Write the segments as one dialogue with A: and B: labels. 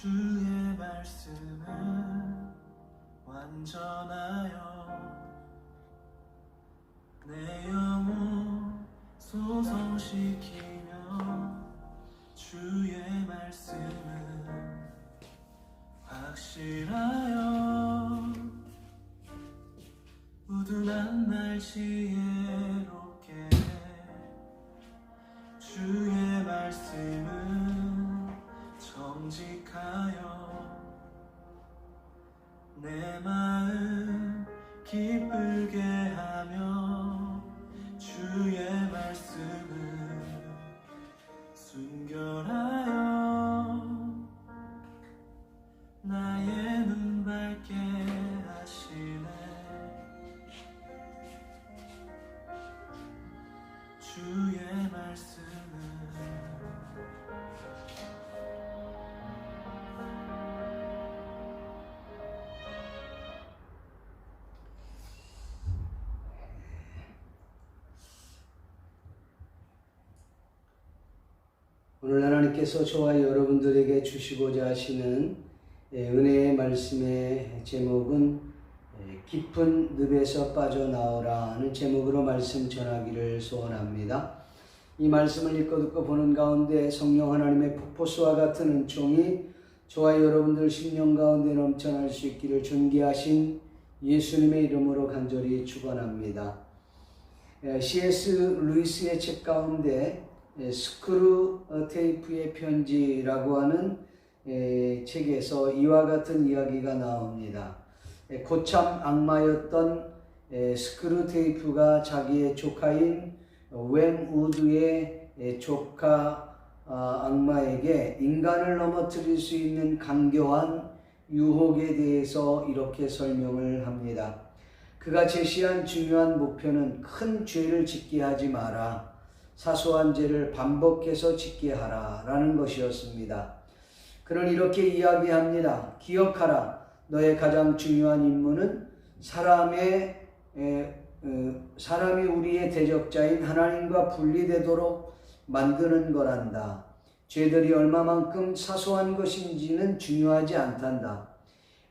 A: 주의 말씀은 완전하여 내 영혼 소성시키며 주의 말씀은 확실하여 우둔한 날 지혜롭게 주의 말씀은 정직하여 내 마음 기쁘게 하며 주의 말씀은 순결하여 나의 눈 밝게 하시네. 주의 말씀은
B: 오늘 하나님께서 저와 여러분들에게 주시고자 하시는 은혜의 말씀의 제목은 깊은 늪에서 빠져나오라 하는 제목으로 말씀 전하기를 소원합니다. 이 말씀을 읽고 듣고 보는 가운데 성령 하나님의 폭포수와 같은 은총이 저와 여러분들 심령 가운데 넘쳐날 수 있기를 존귀하신 예수님의 이름으로 간절히 축원합니다. C.S. 루이스의 책 가운데 스크루 테이프의 편지라고 하는 책에서 이와 같은 이야기가 나옵니다. 고참 악마였던 스크루 테이프가 자기의 조카인 웬 우드의 조카 악마에게 인간을 넘어뜨릴 수 있는 간교한 유혹에 대해서 이렇게 설명을 합니다. 그가 제시한 중요한 목표는 큰 죄를 짓게 하지 마라, 사소한 죄를 반복해서 짓게 하라 라는 것이었습니다. 그는 이렇게 이야기합니다. 기억하라. 너의 가장 중요한 임무는 사람이 우리의 대적자인 하나님과 분리되도록 만드는 거란다. 죄들이 얼마만큼 사소한 것인지는 중요하지 않단다.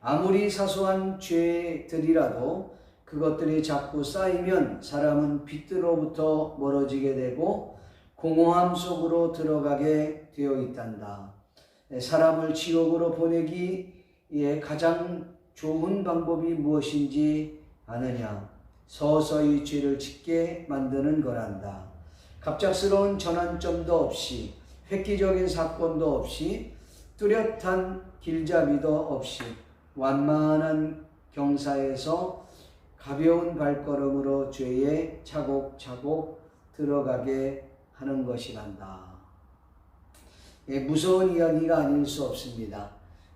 B: 아무리 사소한 죄들이라도 그것들이 자꾸 쌓이면 사람은 빛으로부터 멀어지게 되고 공허함 속으로 들어가게 되어 있단다. 사람을 지옥으로 보내기에 가장 좋은 방법이 무엇인지 아느냐? 서서히 죄를 짓게 만드는 거란다. 갑작스러운 전환점도 없이, 획기적인 사건도 없이, 뚜렷한 길잡이도 없이 완만한 경사에서 가벼운 발걸음으로 죄에 차곡차곡 들어가게 하는 것이란다. 무서운 이야기가 아닐 수 없습니다.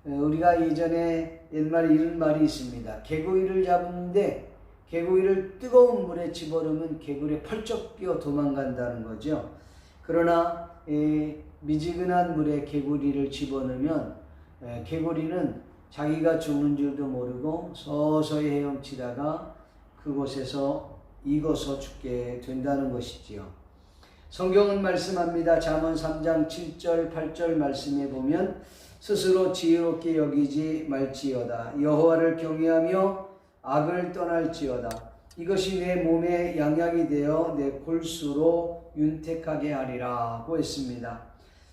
B: 우리가 예전에 옛말에 이런 말이 있습니다. 개구리를 잡는데 개구리를 뜨거운 물에 집어넣으면 개구리에 펄쩍 뛰어 도망간다는 거죠. 그러나 미지근한 물에 개구리를 집어넣으면 개구리는 자기가 죽는 줄도 모르고 서서히 헤엄치다가 그곳에서 익어서 죽게 된다는 것이지요. 성경은 말씀합니다. 잠언 3장 7절 8절 말씀에 보면 스스로 지혜롭게 여기지 말지어다. 여호와를 경외하며 악을 떠날지어다. 이것이 내 몸에 양약이 되어 내 골수로 윤택하게 하리라고 했습니다.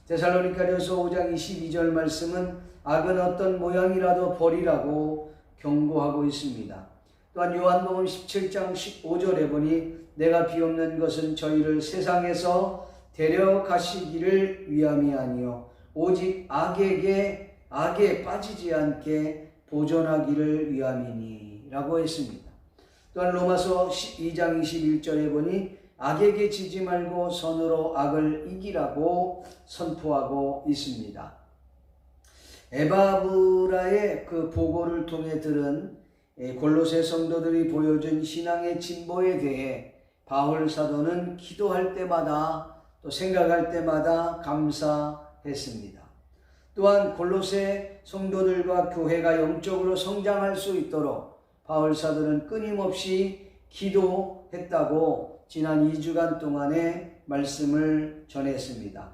B: 데살로니가전서 5장 22절 말씀은 악은 어떤 모양이라도 버리라고 경고하고 있습니다. 또한 요한복음 17장 15절에 보니 내가 비옵는 것은 저희를 세상에서 데려가시기를 위함이 아니요 오직 악에 빠지지 않게 보존하기를 위함이니 라고 했습니다. 또한 로마서 2장 21절에 보니 악에게 지지 말고 선으로 악을 이기라고 선포하고 있습니다. 에바브라의 그 보고를 통해 들은 골로새 성도들이 보여준 신앙의 진보에 대해 바울 사도는 기도할 때마다 또 생각할 때마다 감사했습니다. 또한 골로새 성도들과 교회가 영적으로 성장할 수 있도록 바울 사도는 끊임없이 기도했다고 지난 2주간 동안의 말씀을 전했습니다.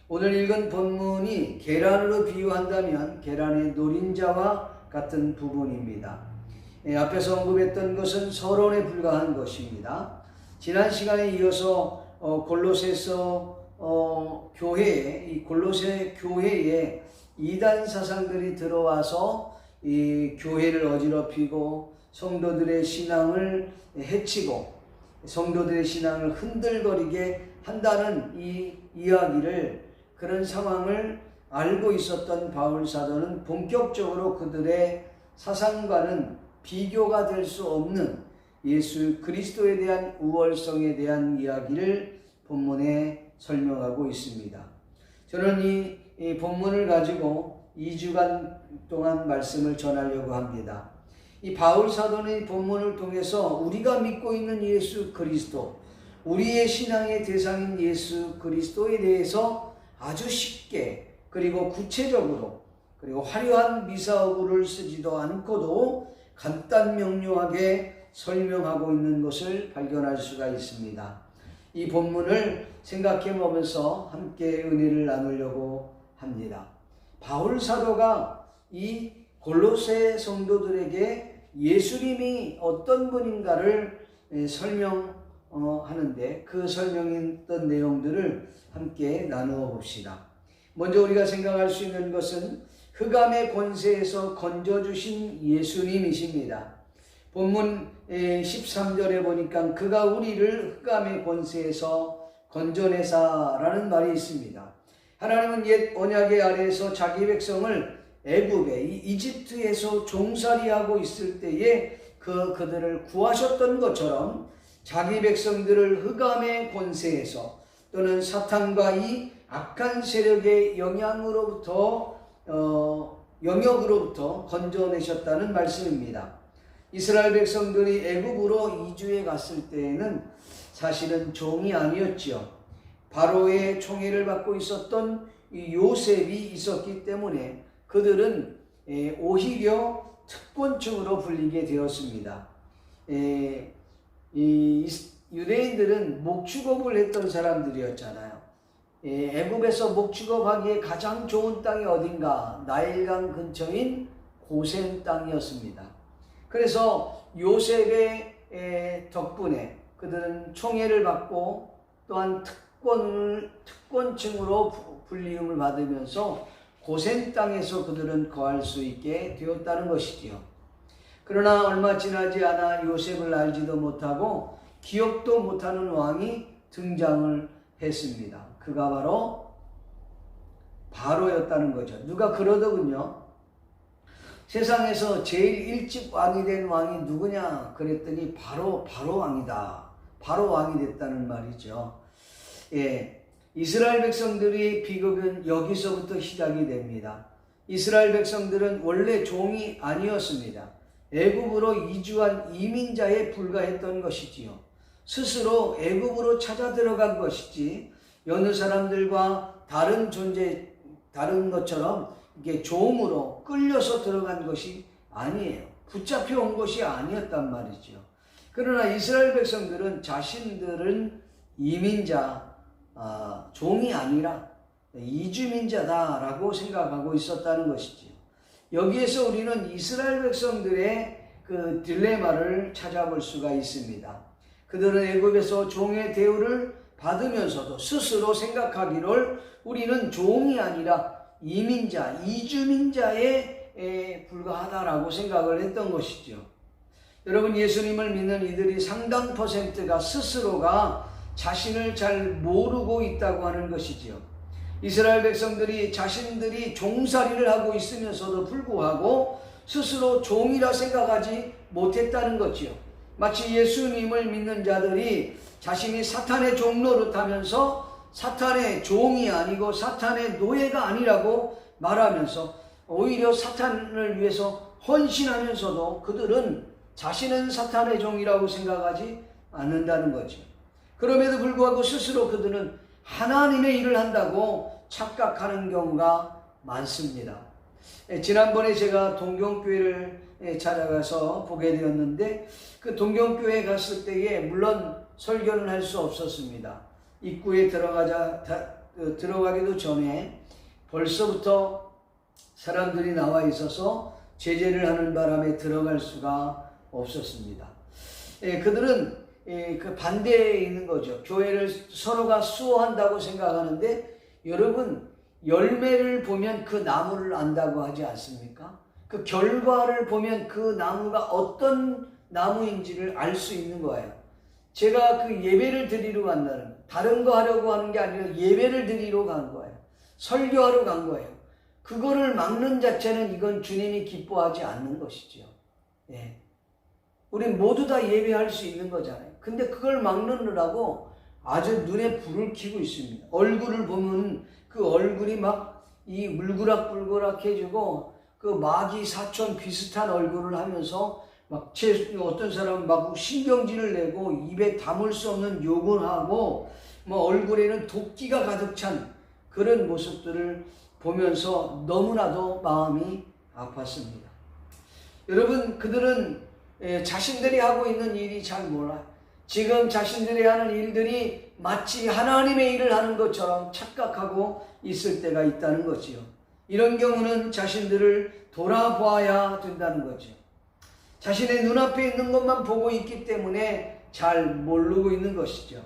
B: 오늘 읽은 본문이 계란으로 비유한다면 계란의 노린자와 같은 부분입니다. 앞에서 언급했던 것은 서론에 불과한 것입니다. 지난 시간에 이어서 골로새서 교회에, 이 골로새 교회에 이단 사상들이 들어와서 이 교회를 어지럽히고 성도들의 신앙을 해치고 성도들의 신앙을 흔들거리게 한다는 이 이야기를, 그런 상황을 알고 있었던 바울 사도는 본격적으로 그들의 사상과는 비교가 될 수 없는 예수 그리스도에 대한 우월성에 대한 이야기를 본문에 설명하고 있습니다. 저는 이 본문을 가지고 2주간 동안 말씀을 전하려고 합니다. 이 바울 사도는 이 본문을 통해서 우리가 믿고 있는 예수 그리스도, 우리의 신앙의 대상인 예수 그리스도에 대해서 아주 쉽게 그리고 구체적으로 그리고 화려한 미사어구를 쓰지도 않고도 간단 명료하게 설명하고 있는 것을 발견할 수가 있습니다. 이 본문을 생각해 보면서 함께 은혜를 나누려고 합니다. 바울 사도가 이 골로새 성도들에게 예수님이 어떤 분인가를 설명하는데 그 설명했던 내용들을 함께 나누어 봅시다. 먼저 우리가 생각할 수 있는 것은 흑암의 권세에서 건져주신 예수님이십니다. 본문 13절에 보니까 그가 우리를 흑암의 권세에서 건져내사라는 말이 있습니다. 하나님은 옛 언약의 아래에서 자기 백성을 애굽에 이집트에서 종살이하고 있을 때에 그들을 구하셨던 것처럼 자기 백성들을 흑암의 권세에서 또는 사탄과 이 악한 세력의 영향으로부터 영역으로부터 건져내셨다는 말씀입니다. 이스라엘 백성들이 애굽으로 이주해 갔을 때에는 사실은 종이 아니었지요. 바로의 총애를 받고 있었던 요셉이 있었기 때문에 그들은 오히려 특권층으로 불리게 되었습니다. 유대인들은 목축업을 했던 사람들이었잖아요. 애굽에서 목축업하기에 가장 좋은 땅이 어딘가? 나일강 근처인 고센 땅이었습니다. 그래서 요셉의 덕분에 그들은 총애를 받고 또한 특권층으로 불리움을 받으면서 고센 땅에서 그들은 거할 수 있게 되었다는 것이지요. 그러나 얼마 지나지 않아 요셉을 알지도 못하고 기억도 못하는 왕이 등장을 했습니다. 그가 바로 바로였다는 거죠. 누가 그러더군요. 세상에서 제일 일찍 왕이 된 왕이 누구냐 그랬더니 바로 왕이다. 바로 왕이 됐다는 말이죠. 이스라엘 백성들의 비극은 여기서부터 시작이 됩니다. 이스라엘 백성들은 원래 종이 아니었습니다. 애굽으로 이주한 이민자에 불과했던 것이지요. 스스로 애굽으로 찾아 들어간 것이지 여느 사람들과 다른 것처럼 이게 종으로 끌려서 들어간 것이 아니에요. 붙잡혀 온 것이 아니었단 말이죠. 그러나 이스라엘 백성들은 자신들은 이민자, 종이 아니라 이주민자다라고 생각하고 있었다는 것이죠. 여기에서 우리는 이스라엘 백성들의 그 딜레마를 찾아볼 수가 있습니다. 그들은 애굽에서 종의 대우를 받으면서도 스스로 생각하기를 우리는 종이 아니라 이민자, 이주민자에 불과하다라고 생각을 했던 것이죠. 여러분, 예수님을 믿는 이들이 상당 퍼센트가 스스로가 자신을 잘 모르고 있다고 하는 것이지요. 이스라엘 백성들이 자신들이 종살이를 하고 있으면서도 불구하고 스스로 종이라 생각하지 못했다는 거지요. 마치 예수님을 믿는 자들이 자신이 사탄의 종 노릇하면서 사탄의 종이 아니고 사탄의 노예가 아니라고 말하면서 오히려 사탄을 위해서 헌신하면서도 그들은 자신은 사탄의 종이라고 생각하지 않는다는 거죠. 그럼에도 불구하고 스스로 그들은 하나님의 일을 한다고 착각하는 경우가 많습니다. 지난번에 제가 동경교회를 찾아가서 보게 되었는데 그 동경교회에 갔을 때에 물론 설교는 할 수 없었습니다. 입구에 들어가기도 전에 벌써부터 사람들이 나와 있어서 제재를 하는 바람에 들어갈 수가 없었습니다. 그들은 그 반대에 있는 거죠. 교회를 서로가 수호한다고 생각하는데, 여러분, 열매를 보면 그 나무를 안다고 하지 않습니까? 그 결과를 보면 그 나무가 어떤 나무인지를 알 수 있는 거예요. 제가 그 예배를 드리러 간다는, 다른 거 하려고 하는 게 아니라 예배를 드리러 간 거예요. 설교하러 간 거예요. 그거를 막는 자체는 이건 주님이 기뻐하지 않는 것이죠. 예. 우리 모두 다 예배할 수 있는 거잖아요. 근데 그걸 막느라고 아주 눈에 불을 켜고 있습니다. 얼굴을 보면 그 얼굴이 막 이 물그락불그락 해지고 그 마귀 사촌 비슷한 얼굴을 하면서 막 어떤 사람은 막 신경질을 내고 입에 담을 수 없는 욕을 하고 뭐 얼굴에는 도끼가 가득 찬 그런 모습들을 보면서 너무나도 마음이 아팠습니다. 여러분, 그들은 자신들이 하고 있는 일이 잘 몰라요. 지금 자신들이 하는 일들이 마치 하나님의 일을 하는 것처럼 착각하고 있을 때가 있다는 거지요. 이런 경우는 자신들을 돌아봐야 된다는 거죠. 자신의 눈앞에 있는 것만 보고 있기 때문에 잘 모르고 있는 것이죠.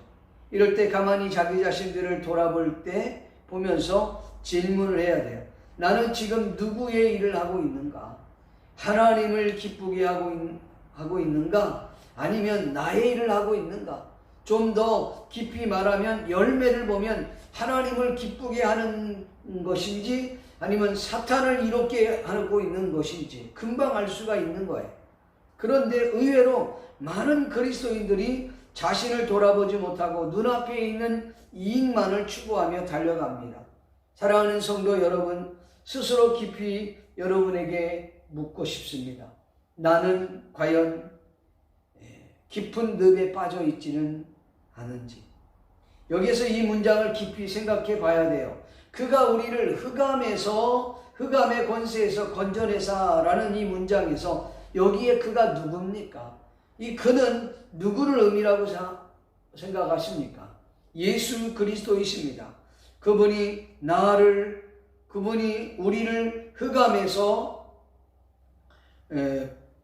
B: 이럴 때 가만히 자기 자신들을 돌아볼 때 보면서 질문을 해야 돼요. 나는 지금 누구의 일을 하고 있는가? 하나님을 기쁘게 하고 있는가? 아니면 나의 일을 하고 있는가? 좀 더 깊이 말하면 열매를 보면 하나님을 기쁘게 하는 것인지 아니면 사탄을 이롭게 하고 있는 것인지 금방 알 수가 있는 거예요. 그런데 의외로 많은 그리스도인들이 자신을 돌아보지 못하고 눈앞에 있는 이익만을 추구하며 달려갑니다. 사랑하는 성도 여러분, 스스로 깊이 여러분에게 묻고 싶습니다. 나는 과연 깊은 늪에 빠져 있지는 않은지. 여기서 이 문장을 깊이 생각해 봐야 돼요. 그가 우리를 흑암의 권세에서 건져내사라는 이 문장에서 여기에 그가 누굽니까? 이 그는 누구를 의미라고 생각하십니까? 예수 그리스도이십니다. 그분이 우리를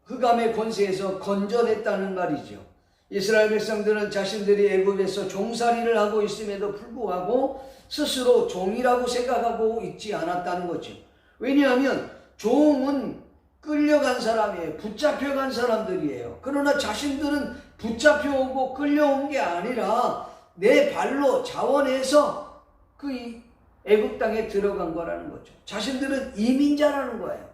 B: 흑암의 권세에서 건져냈다는 말이죠. 이스라엘 백성들은 자신들이 애굽에서 종살이를 하고 있음에도 불구하고 스스로 종이라고 생각하고 있지 않았다는 거죠. 왜냐하면 종은 끌려간 사람이에요. 붙잡혀간 사람들이에요. 그러나 자신들은 붙잡혀오고 끌려온 게 아니라 내 발로 자원해서 그 애굽 땅에 들어간 거라는 거죠. 자신들은 이민자라는 거예요.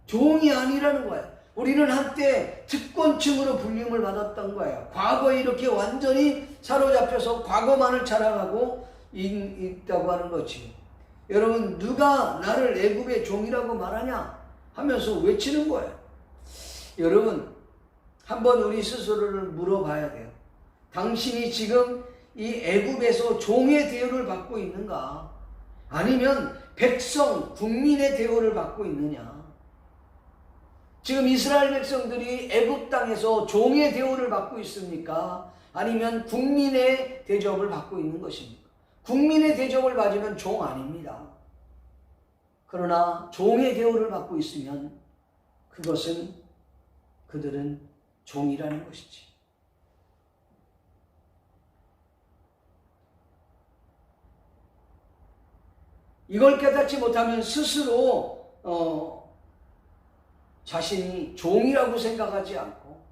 B: 종이 아니라는 거예요. 우리는 한때 특권층으로 불림을 받았던 거예요. 과거에 이렇게 완전히 사로잡혀서 과거만을 자랑하고 있다고 하는 거지. 여러분, 누가 나를 애굽의 종이라고 말하냐 하면서 외치는 거예요. 여러분, 한번 우리 스스로를 물어봐야 돼요. 당신이 지금 이 애굽에서 종의 대우를 받고 있는가? 아니면 백성, 국민의 대우를 받고 있느냐? 지금 이스라엘 백성들이 애굽 땅에서 종의 대우를 받고 있습니까? 아니면 국민의 대접을 받고 있는 것입니까? 국민의 대접을 받으면 종 아닙니다. 그러나 종의 대우를 받고 있으면 그들은 종이라는 것이지. 이걸 깨닫지 못하면 스스로 자신이 종이라고 생각하지 않고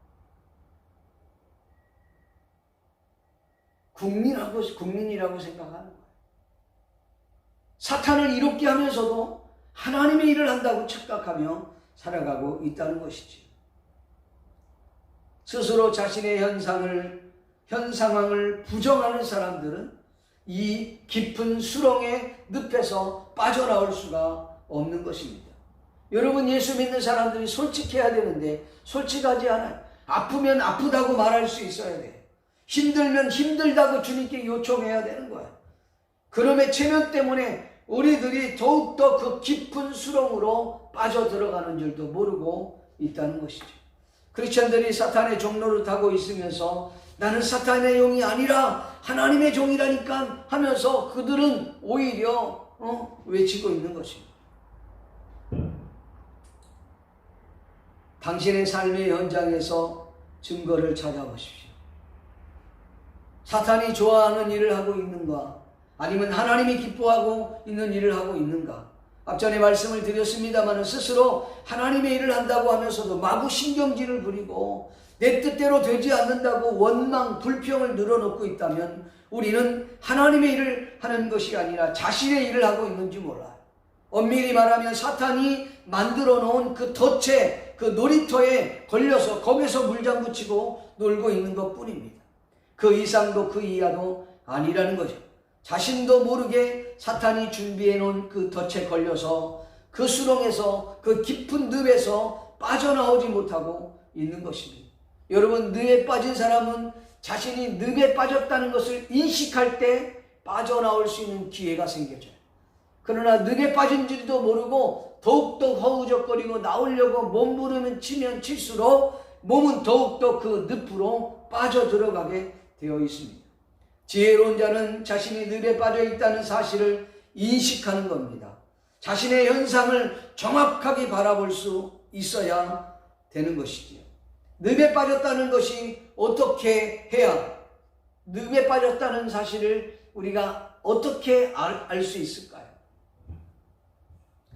B: 국민이라고 생각하는 거예요. 사탄을 이롭게 하면서도 하나님의 일을 한다고 착각하며 살아가고 있다는 것이지. 스스로 자신의 현 상황을 부정하는 사람들은 이 깊은 수렁의 늪에서 빠져나올 수가 없는 것입니다. 여러분, 예수 믿는 사람들이 솔직해야 되는데 솔직하지 않아요. 아프면 아프다고 말할 수 있어야 돼요. 힘들면 힘들다고 주님께 요청해야 되는 거야. 그럼의 체면 때문에 우리들이 더욱더 그 깊은 수렁으로 빠져들어가는 줄도 모르고 있다는 것이죠. 크리스천들이 사탄의 종로를 타고 있으면서 나는 사탄의 종이 아니라 하나님의 종이라니까 하면서 그들은 오히려 외치고 있는 것입니다. 당신의 삶의 현장에서 증거를 찾아보십시오. 사탄이 좋아하는 일을 하고 있는가? 아니면 하나님이 기뻐하고 있는 일을 하고 있는가? 앞전에 말씀을 드렸습니다만 스스로 하나님의 일을 한다고 하면서도 마구 신경질을 부리고 내 뜻대로 되지 않는다고 원망, 불평을 늘어놓고 있다면 우리는 하나님의 일을 하는 것이 아니라 자신의 일을 하고 있는지 몰라요. 엄밀히 말하면 사탄이 만들어 놓은 그 덫에, 그 놀이터에 걸려서 거기서 물장구 치고 놀고 있는 것 뿐입니다. 그 이상도 그 이하도 아니라는 거죠. 자신도 모르게 사탄이 준비해 놓은 그 덫에 걸려서 그 수렁에서, 그 깊은 늪에서 빠져나오지 못하고 있는 것입니다. 여러분, 늪에 빠진 사람은 자신이 늪에 빠졌다는 것을 인식할 때 빠져나올 수 있는 기회가 생겨져요. 그러나 늪에 빠진 줄도 모르고 더욱더 허우적거리고 나오려고 몸부림을 치면 칠수록 몸은 더욱더 그 늪으로 빠져들어가게 되어 있습니다. 지혜로운 자는 자신이 늪에 빠져 있다는 사실을 인식하는 겁니다. 자신의 현상을 정확하게 바라볼 수 있어야 되는 것이지요. 늪에 빠졌다는 것이 어떻게 해야, 늪에 빠졌다는 사실을 우리가 어떻게 알 수 있을까요?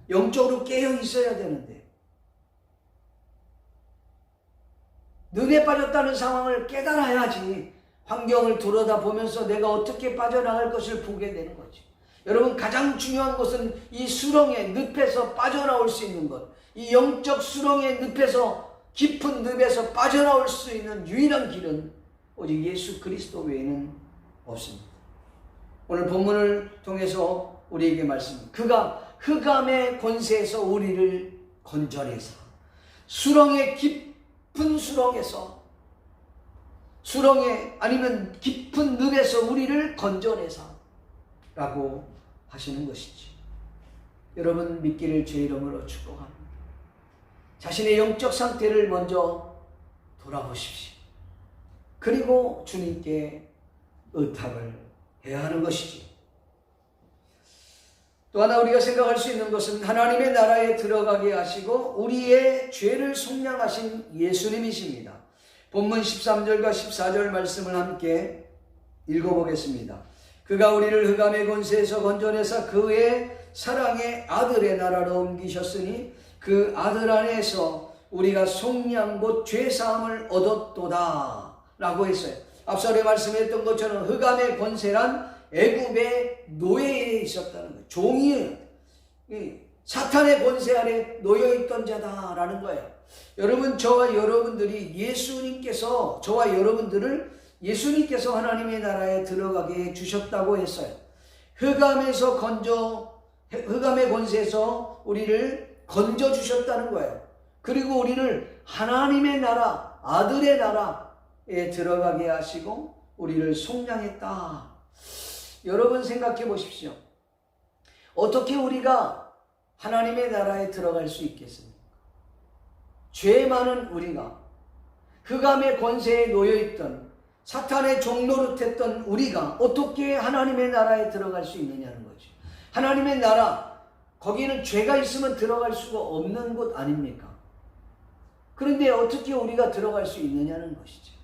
B: 영적으로 깨어 있어야 되는데, 늪에 빠졌다는 상황을 깨달아야지 환경을 들여다보면서 내가 어떻게 빠져나갈 것을 보게 되는 거죠. 여러분, 가장 중요한 것은 이 수렁의 늪에서 빠져나올 수 있는 것, 이 영적 수렁의 늪에서, 깊은 늪에서 빠져나올 수 있는 유일한 길은 오직 예수 그리스도 외에는 없습니다. 오늘 본문을 통해서 우리에게 말씀합니다. 그가 흑암의 권세에서 우리를 건져내사, 수렁의 깊은 수렁에서, 수렁에 아니면 깊은 늪에서 우리를 건져내사 라고 하시는 것이지. 여러분, 믿기를 주의 이름으로 축복합니다. 자신의 영적 상태를 먼저 돌아보십시오. 그리고 주님께 의탁을 해야 하는 것이지. 또 하나 우리가 생각할 수 있는 것은 하나님의 나라에 들어가게 하시고 우리의 죄를 속량하신 예수님이십니다. 본문 13절과 14절 말씀을 함께 읽어보겠습니다. 그가 우리를 흑암의 권세에서 건져내사 그의 사랑의 아들의 나라로 옮기셨으니 그 아들 안에서 우리가 속량 곧 죄사함을 얻었도다 라고 했어요. 앞서에 말씀했던 것처럼 흑암의 권세란 애굽의 노예에 있었다는 거예요. 종이 사탄의 권세 아래 놓여있던 자다라는 거예요. 여러분, 저와 여러분들이 예수님께서, 저와 여러분들을 예수님께서 하나님의 나라에 들어가게 해주셨다고 했어요. 흑암의 권세에서 우리를 건져주셨다는 거예요. 그리고 우리를 하나님의 나라, 아들의 나라에 들어가게 하시고 우리를 속량했다. 여러분, 생각해 보십시오. 어떻게 우리가 하나님의 나라에 들어갈 수 있겠습니까? 죄 많은 우리가, 흑암의 권세에 놓여있던 사탄의 종노릇했던 우리가 어떻게 하나님의 나라에 들어갈 수 있느냐는 거죠. 하나님의 나라, 거기는 죄가 있으면 들어갈 수가 없는 곳 아닙니까? 그런데 어떻게 우리가 들어갈 수 있느냐는 것이죠.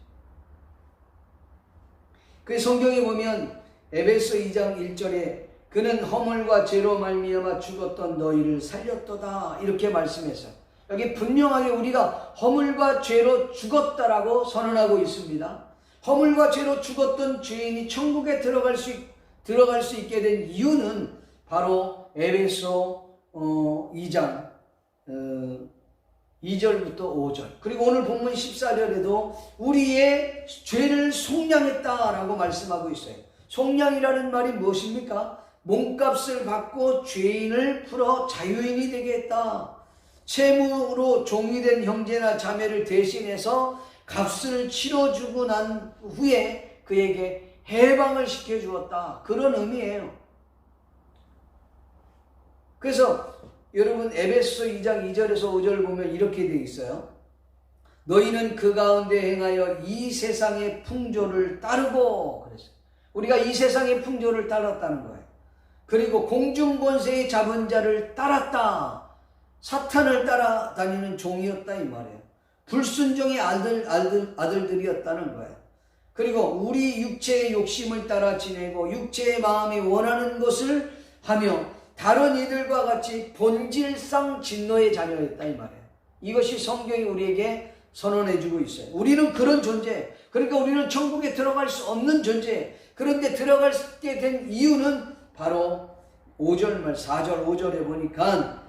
B: 그 성경에 보면 에베소 2장 1절에 그는 허물과 죄로 말미암아 죽었던 너희를 살렸도다 이렇게 말씀해서 여기 분명하게 우리가 허물과 죄로 죽었다라고 선언하고 있습니다. 허물과 죄로 죽었던 죄인이 천국에 들어갈 수 있게 된 이유는 바로 에베소 2장 2절부터 5절 그리고 오늘 본문 14절에도 우리의 죄를 속량했다라고 말씀하고 있어요. 속량이라는 말이 무엇입니까? 몸값을 받고 죄인을 풀어 자유인이 되게 했다. 채무로 종이 된 형제나 자매를 대신해서 값을 치러주고 난 후에 그에게 해방을 시켜주었다. 그런 의미예요. 그래서 여러분 에베소 2장 2절에서 5절 보면 이렇게 되어 있어요. 너희는 그 가운데 행하여 이 세상의 풍조를 따르고 그랬어요. 우리가 이 세상의 풍조를 따랐다는 거예요. 그리고 공중권세의 잡은 자를 따랐다. 사탄을 따라다니는 종이었다 이 말이에요. 불순종의 아들들이었다는 거예요. 그리고 우리 육체의 욕심을 따라 지내고 육체의 마음이 원하는 것을 하며 다른 이들과 같이 본질상 진노의 자녀였다 이 말이에요. 이것이 성경이 우리에게 선언해주고 있어요. 우리는 그런 존재, 그러니까 우리는 천국에 들어갈 수 없는 존재. 그런데 들어가게 된 이유는 바로 5절 말 4절 5절에 보니까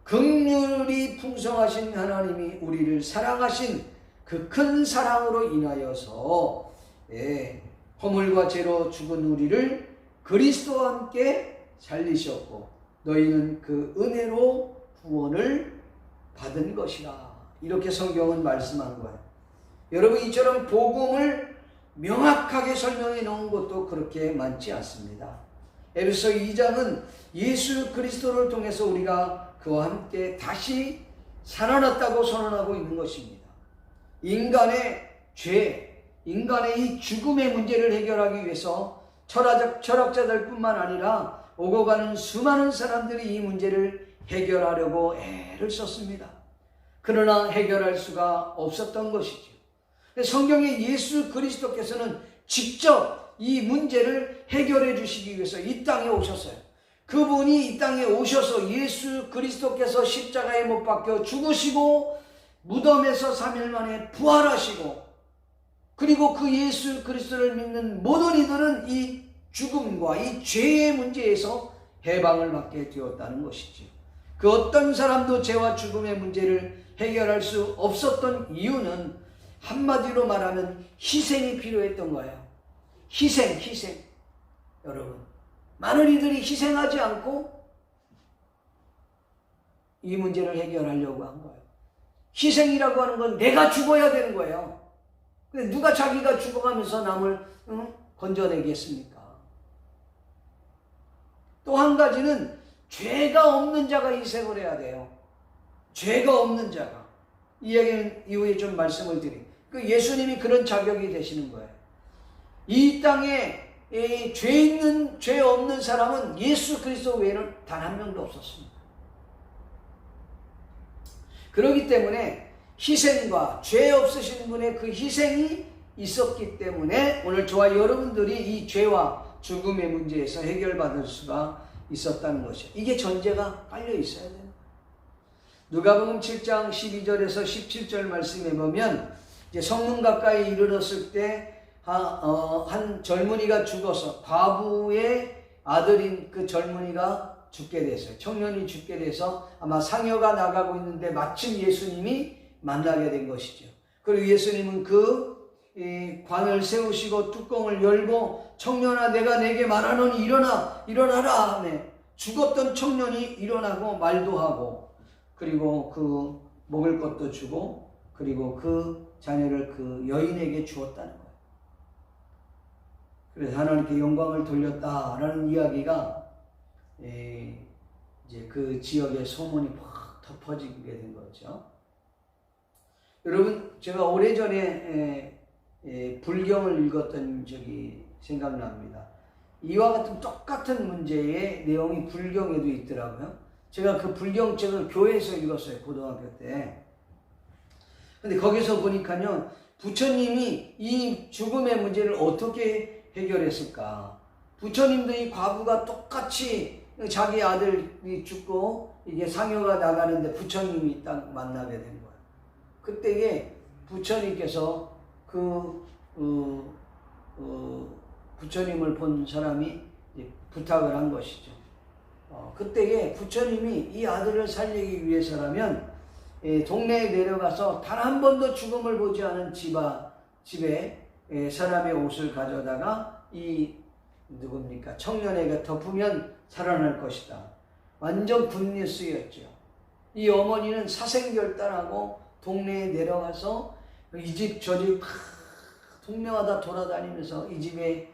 B: 긍휼이 풍성하신 하나님이 우리를 사랑하신 그 큰 사랑으로 인하여서 허물과 죄로 죽은 우리를 그리스도와 함께 살리셨고 너희는 그 은혜로 구원을 받은 것이라. 이렇게 성경은 말씀한 거예요. 여러분, 이처럼 복음을 명확하게 설명해 놓은 것도 그렇게 많지 않습니다. 에베소 2장은 예수 그리스도를 통해서 우리가 그와 함께 다시 살아났다고 선언하고 있는 것입니다. 인간의 죄, 인간의 이 죽음의 문제를 해결하기 위해서 철학자들 뿐만 아니라 오고 가는 수많은 사람들이 이 문제를 해결하려고 애를 썼습니다. 그러나 해결할 수가 없었던 것이죠. 성경에 예수 그리스도께서는 직접 이 문제를 해결해 주시기 위해서 이 땅에 오셨어요. 그분이 이 땅에 오셔서 예수 그리스도께서 십자가에 못 박혀 죽으시고 무덤에서 3일 만에 부활하시고 그리고 그 예수 그리스도를 믿는 모든 이들은 이 죽음과 이 죄의 문제에서 해방을 받게 되었다는 것이죠. 그 어떤 사람도 죄와 죽음의 문제를 해결할 수 없었던 이유는 한마디로 말하면 희생이 필요했던 거예요. 희생. 여러분, 많은 이들이 희생하지 않고 이 문제를 해결하려고 한 거예요. 희생이라고 하는 건 내가 죽어야 되는 거예요. 근데 누가 자기가 죽어가면서 남을 건져내겠습니까? 또 한 가지는 죄가 없는 자가 희생을 해야 돼요. 죄가 없는 자가. 이 얘기는 이후에 좀 말씀을 드릴게요. 예수님이 그런 자격이 되시는 거예요. 이 땅에 죄 없는 사람은 예수 그리스도 외에는 단 한 명도 없었습니다. 그렇기 때문에 희생과 죄 없으신 분의 그 희생이 있었기 때문에 오늘 저와 여러분들이 이 죄와 죽음의 문제에서 해결받을 수가 있었다는 것이에요. 이게 전제가 깔려 있어야 돼요. 누가복음 7장 12절에서 17절 말씀에 보면 이제 성문 가까이 이르렀을 때 한 젊은이가 죽어서 과부의 아들인 그 젊은이가 죽게 됐어요. 청년이 죽게 돼서 아마 상여가 나가고 있는데 마침 예수님이 만나게 된 것이죠. 그리고 예수님은 그 관을 세우시고 뚜껑을 열고 청년아 내가 내게 말하노니 일어나라 하네. 죽었던 청년이 일어나고 말도 하고 그리고 그 먹을 것도 주고 그리고 그 자녀를 그 여인에게 주었다는 거예요. 그래서 하나님께 영광을 돌렸다라는 이야기가 이제 그 지역의 소문이 확 덮어지게 된 거죠. 여러분, 제가 오래전에 불경을 읽었던 적이 생각납니다. 이와 같은 똑같은 문제의 내용이 불경에도 있더라고요. 제가 그 불경책을 교회에서 읽었어요, 고등학교 때. 근데 거기서 보니까요, 부처님이 이 죽음의 문제를 어떻게 해결했을까? 부처님도 이 과부가 똑같이 자기 아들이 죽고 이게 상여가 나가는데 부처님이 딱 만나게 된 거예요. 그때에 부처님께서 부처님을 본 사람이 부탁을 한 것이죠. 그때에 부처님이 이 아들을 살리기 위해서라면 동네에 내려가서 단 한 번도 죽음을 보지 않은 집에 사람의 옷을 가져다가 이 누굽니까? 청년에게 덮으면 살아날 것이다. 완전 굿뉴스였죠. 이 어머니는 사생결단하고 동네에 내려가서 이 집 저 집 동네마다 돌아다니면서 이 집에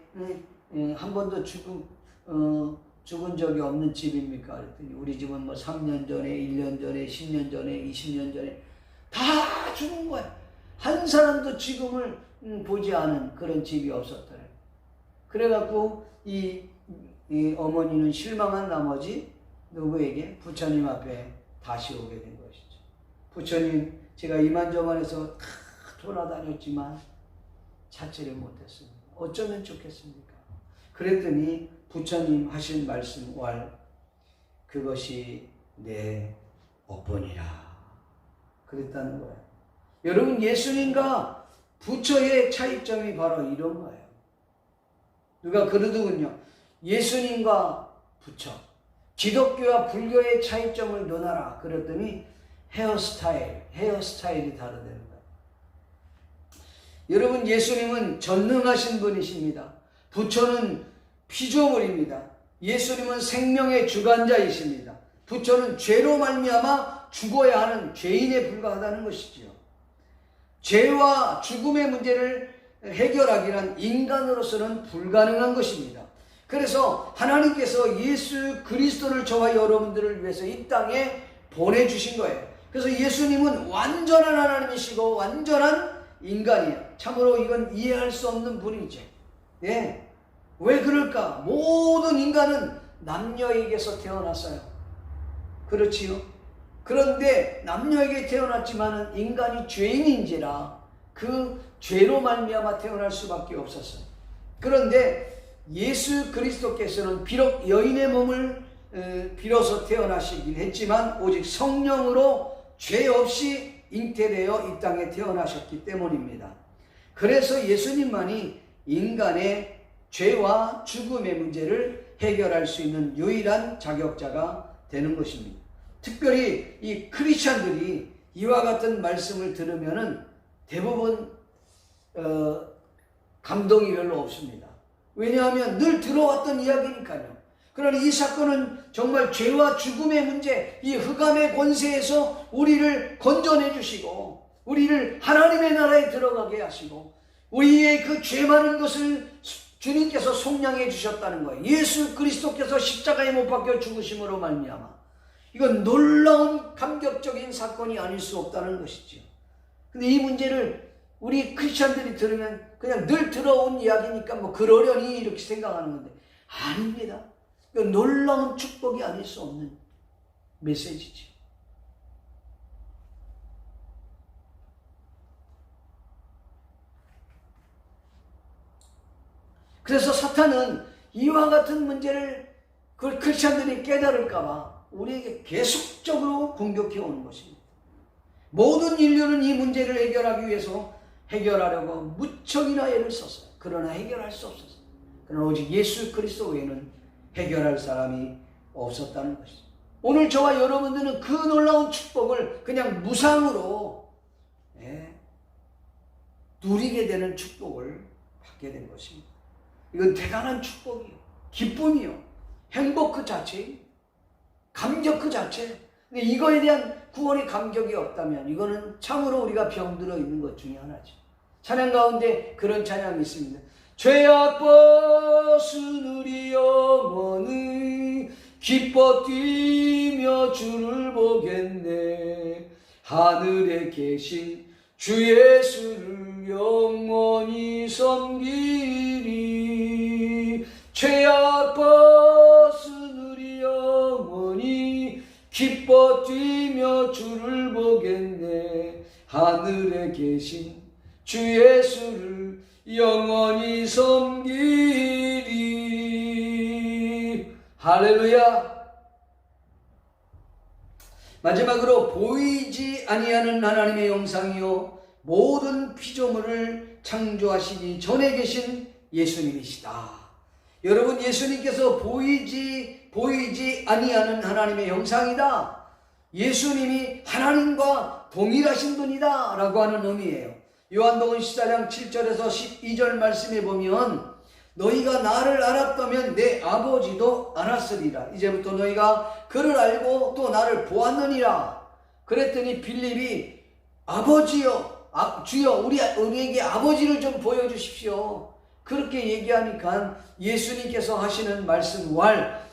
B: 한 번도 죽은 적이 없는 집입니까? 그랬더니 우리 집은 뭐 3년 전에, 1년 전에, 10년 전에, 20년 전에 다 죽은 거야. 한 사람도 지금을 보지 않은 그런 집이 없었더래. 그래갖고 이 어머니는 실망한 나머지 누구에게? 부처님 앞에 다시 오게 된 것이죠. 부처님, 제가 이만저만해서 다 돌아다녔지만 찾지를 못했습니다. 어쩌면 좋겠습니까? 그랬더니 부처님 하신 말씀 왈, 그것이 내 업본이라 그랬다는 거예요. 여러분, 예수님과 부처의 차이점이 바로 이런 거예요. 누가 그러더군요. 예수님과 부처, 기독교와 불교의 차이점을 논하라 그랬더니 헤어스타일이 다르다는 거예요. 여러분, 예수님은 전능하신 분이십니다. 부처는 피조물입니다. 예수님은 생명의 주관자이십니다. 부처는 죄로 말미암아 죽어야 하는 죄인에 불과하다는 것이지요. 죄와 죽음의 문제를 해결하기란 인간으로서는 불가능한 것입니다. 그래서 하나님께서 예수 그리스도를 저와 여러분들을 위해서 이 땅에 보내주신 거예요. 그래서 예수님은 완전한 하나님이시고 완전한 인간이에요. 참으로 이건 이해할 수 없는 분이죠. 네. 왜 그럴까? 모든 인간은 남녀에게서 태어났어요. 그렇지요? 그런데 남녀에게 태어났지만 인간이 죄인인지라 그 죄로 말미암아 태어날 수밖에 없었어요. 그런데 예수 그리스도께서는 비록 여인의 몸을 빌어서 태어나시긴 했지만 오직 성령으로 죄 없이 잉태되어 이 땅에 태어나셨기 때문입니다. 그래서 예수님만이 인간의 죄와 죽음의 문제를 해결할 수 있는 유일한 자격자가 되는 것입니다. 특별히 이 크리스찬들이 이와 같은 말씀을 들으면은 대부분 감동이 별로 없습니다. 왜냐하면 늘 들어왔던 이야기니까요. 그러나 이 사건은 정말 죄와 죽음의 문제, 이 흑암의 권세에서 우리를 건져내 주시고 우리를 하나님의 나라에 들어가게 하시고 우리의 그 죄 많은 것을 주님께서 속량해 주셨다는 거예요. 예수 그리스도께서 십자가에 못 박혀 죽으심으로 말미암아 이건 놀라운 감격적인 사건이 아닐 수 없다는 것이죠. 근데 이 문제를 우리 크리스찬들이 들으면 그냥 늘 들어온 이야기니까 뭐 그러려니 이렇게 생각하는 건데 아닙니다. 이건 놀라운 축복이 아닐 수 없는 메시지죠. 그래서 사탄은 이와 같은 문제를 그걸 크리스찬들이 깨달을까봐 우리에게 계속적으로 공격해 오는 것입니다. 모든 인류는 이 문제를 해결하기 위해서 해결하려고 무척이나 애를 썼어요. 그러나 해결할 수 없었어요. 그러나 오직 예수 그리스도 외에는 해결할 사람이 없었다는 것이죠. 오늘 저와 여러분들은 그 놀라운 축복을 그냥 무상으로 누리게 되는 축복을 받게 된 것입니다. 이건 대단한 축복이요, 기쁨이요, 행복 그 자체, 감격 그 자체. 근데 이거에 대한 구원의 감격이 없다면 이거는 참으로 우리가 병들어 있는 것 중에 하나죠. 찬양 가운데 그런 찬양이 있습니다. 죄악 벗은 우리 영혼이 기뻐 뛰며 주를 보겠네. 하늘에 계신 주 예수를 영원히 섬기리. 죄악 벗은 우리 영혼이 기뻐 뛰며 주를 보겠네. 하늘에 계신 주 예수를 영원히 섬기리. 할렐루야. 마지막으로 보이지 아니하는 하나님의 영상이요 모든 피조물을 창조하시기 전에 계신 예수님이시다. 여러분, 예수님께서 보이지 아니하는 하나님의 형상이다. 예수님이 하나님과 동일하신 분이다 라고 하는 의미예요. 요한복음 14장 7절에서 12절 말씀에 보면 너희가 나를 알았다면 내 아버지도 알았으리라. 이제부터 너희가 그를 알고 또 나를 보았느니라. 그랬더니 빌립이 아버지여, 주여 우리에게 아버지를 좀 보여주십시오. 그렇게 얘기하니까 예수님께서 하시는 말씀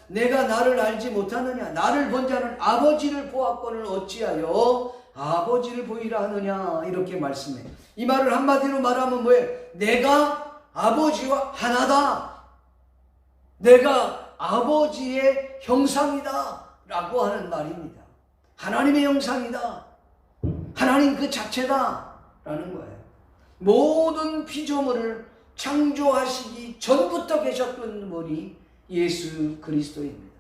B: 내가 나를 알지 못하느냐. 나를 본 자는 아버지를 보았거늘 어찌하여 아버지를 보이라 하느냐 이렇게 말씀해. 이 말을 한마디로 말하면 뭐예요? 내가 아버지와 하나다. 내가 아버지의 형상이다 라고 하는 말입니다. 하나님의 형상이다. 하나님 그 자체다 라는 거예요. 모든 피조물을 창조하시기 전부터 계셨던 분이 예수 그리스도입니다.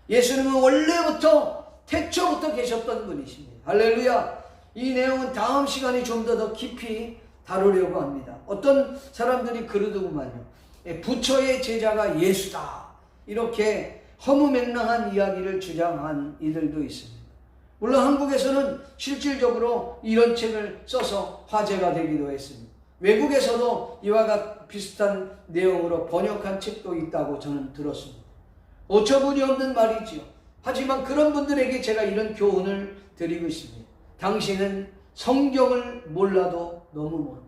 B: 예수님은 원래부터 태초부터 계셨던 분이십니다. 할렐루야. 이 내용은 다음 시간에 좀 더 깊이 다루려고 합니다. 어떤 사람들이 그러더구만요. 부처의 제자가 예수다 이렇게 허무맹랑한 이야기를 주장한 이들도 있습니다. 물론 한국에서는 실질적으로 이런 책을 써서 화제가 되기도 했습니다. 외국에서도 이와 비슷한 내용으로 번역한 책도 있다고 저는 들었습니다. 어처구니 없는 말이지요. 하지만 그런 분들에게 제가 이런 교훈을 드리고 있습니다. 당신은 성경을 몰라도 너무 멀어.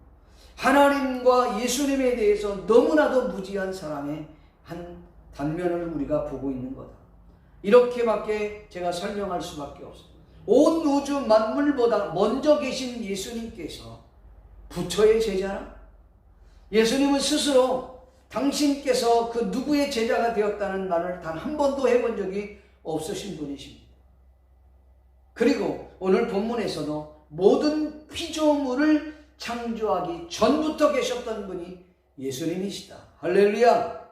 B: 하나님과 예수님에 대해서 너무나도 무지한 사람의 한 단면을 우리가 보고 있는 거다. 이렇게밖에 제가 설명할 수밖에 없습니다. 온 우주 만물보다 먼저 계신 예수님께서 부처의 제자라? 예수님은 스스로 당신께서 그 누구의 제자가 되었다는 말을 단 한 번도 해본 적이 없으신 분이십니다. 그리고 오늘 본문에서도 모든 피조물을 창조하기 전부터 계셨던 분이 예수님이시다. 할렐루야.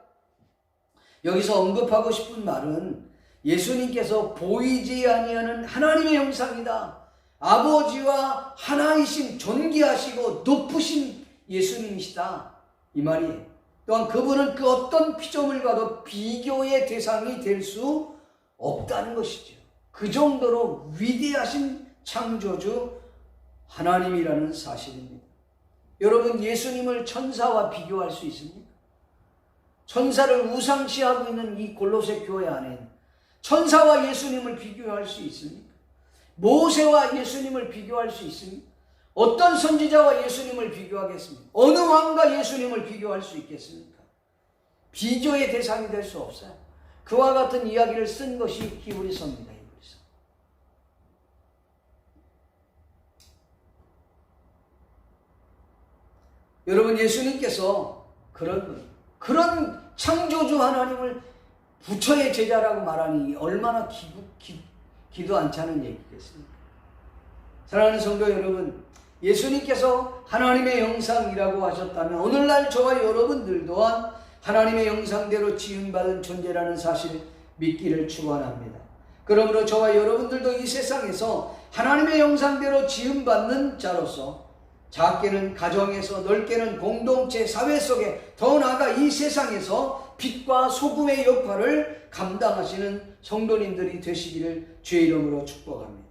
B: 여기서 언급하고 싶은 말은 예수님께서 보이지 아니하는 하나님의 형상이다. 아버지와 하나이신 존귀하시고 높으신 예수님이시다. 이 말이에요. 또한 그분은 그 어떤 피조물과도 비교의 대상이 될 수 없다는 것이죠. 그 정도로 위대하신 창조주 하나님이라는 사실입니다. 여러분, 예수님을 천사와 비교할 수 있습니까? 천사를 우상시하고 있는 이 골로새 교회 안에 천사와 예수님을 비교할 수 있습니까? 모세와 예수님을 비교할 수 있습니까? 어떤 선지자와 예수님을 비교하겠습니까? 어느 왕과 예수님을 비교할 수 있겠습니까? 비교의 대상이 될 수 없어요. 그와 같은 이야기를 쓴 것이 히브리서입니다. 히브리서. 여러분, 예수님께서 그런 창조주 하나님을 부처의 제자라고 말하니 얼마나 기도 안 차는 얘기겠습니까? 사랑하는 성도 여러분, 예수님께서 하나님의 형상이라고 하셨다면 오늘날 저와 여러분들 또한 하나님의 형상대로 지음받은 존재라는 사실 믿기를 축원합니다. 그러므로 저와 여러분들도 이 세상에서 하나님의 형상대로 지음받는 자로서 작게는 가정에서 넓게는 공동체 사회 속에 더 나아가 이 세상에서 빛과 소금의 역할을 감당하시는 성도님들이 되시기를 주의 이름으로 축복합니다.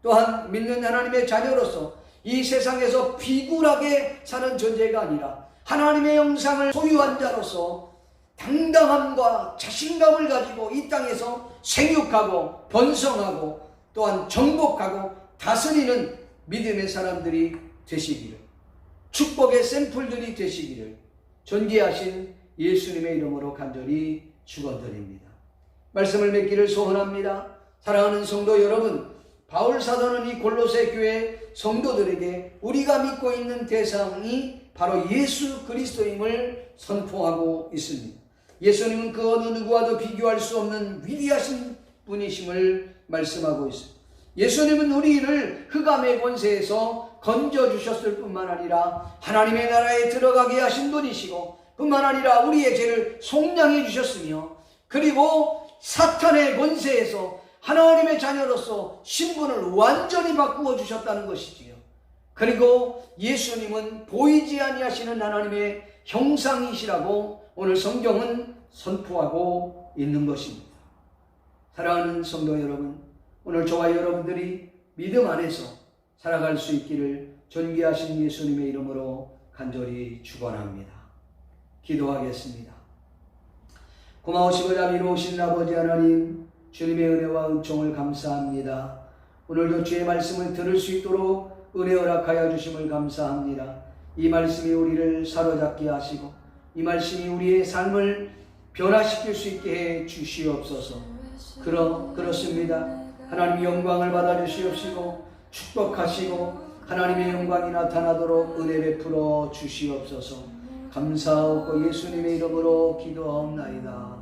B: 또한 믿는 하나님의 자녀로서 이 세상에서 비굴하게 사는 존재가 아니라 하나님의 형상을 소유한 자로서 당당함과 자신감을 가지고 이 땅에서 생육하고 번성하고 또한 정복하고 다스리는 믿음의 사람들이 되시기를, 축복의 샘플들이 되시기를 존귀하신 예수님의 이름으로 간절히 축원드립니다. 말씀을 맺기를 소원합니다. 사랑하는 성도 여러분, 바울 사도는 이 골로새 교회 성도들에게 우리가 믿고 있는 대상이 바로 예수 그리스도임을 선포하고 있습니다. 예수님은 그 어느 누구와도 비교할 수 없는 위대하신 분이심을 말씀하고 있습니다. 예수님은 우리를 흑암의 권세에서 건져주셨을 뿐만 아니라 하나님의 나라에 들어가게 하신 분이시고, 뿐만 아니라 우리의 죄를 속량해 주셨으며, 그리고 사탄의 권세에서 하나님의 자녀로서 신분을 완전히 바꾸어 주셨다는 것이지요. 그리고 예수님은 보이지 아니하시는 하나님의 형상이시라고 오늘 성경은 선포하고 있는 것입니다. 사랑하는 성도 여러분, 오늘 저와 여러분들이 믿음 안에서 살아갈 수 있기를 존귀하신 예수님의 이름으로 간절히 축원합니다. 기도하겠습니다. 고마우시고 자비로우신 아버지 하나님, 주님의 은혜와 은총을 감사합니다. 오늘도 주의 말씀을 들을 수 있도록 은혜 허락하여 주심을 감사합니다. 이 말씀이 우리를 사로잡게 하시고 이 말씀이 우리의 삶을 변화시킬 수 있게 해 주시옵소서. 그렇습니다. 하나님 영광을 받아 주시옵시고 축복하시고 하나님의 영광이 나타나도록 은혜 베풀어 주시옵소서. 감사하고 예수님의 이름으로 기도하옵나이다.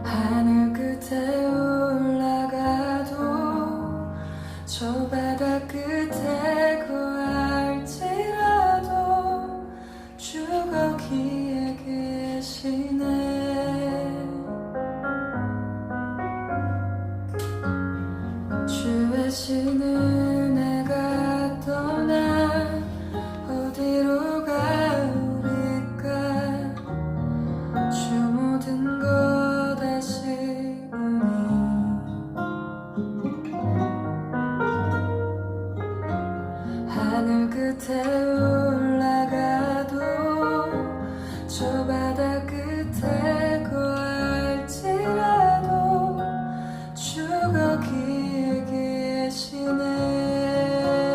C: 하늘 끝에 올라가도 저 바다 끝에 거할지라도 주 거기에 계시네. 주의 신을 내가 떠나 어디로 가오리까. 주 모든 것 아시오니 하늘 끝에 올라가도 저 바다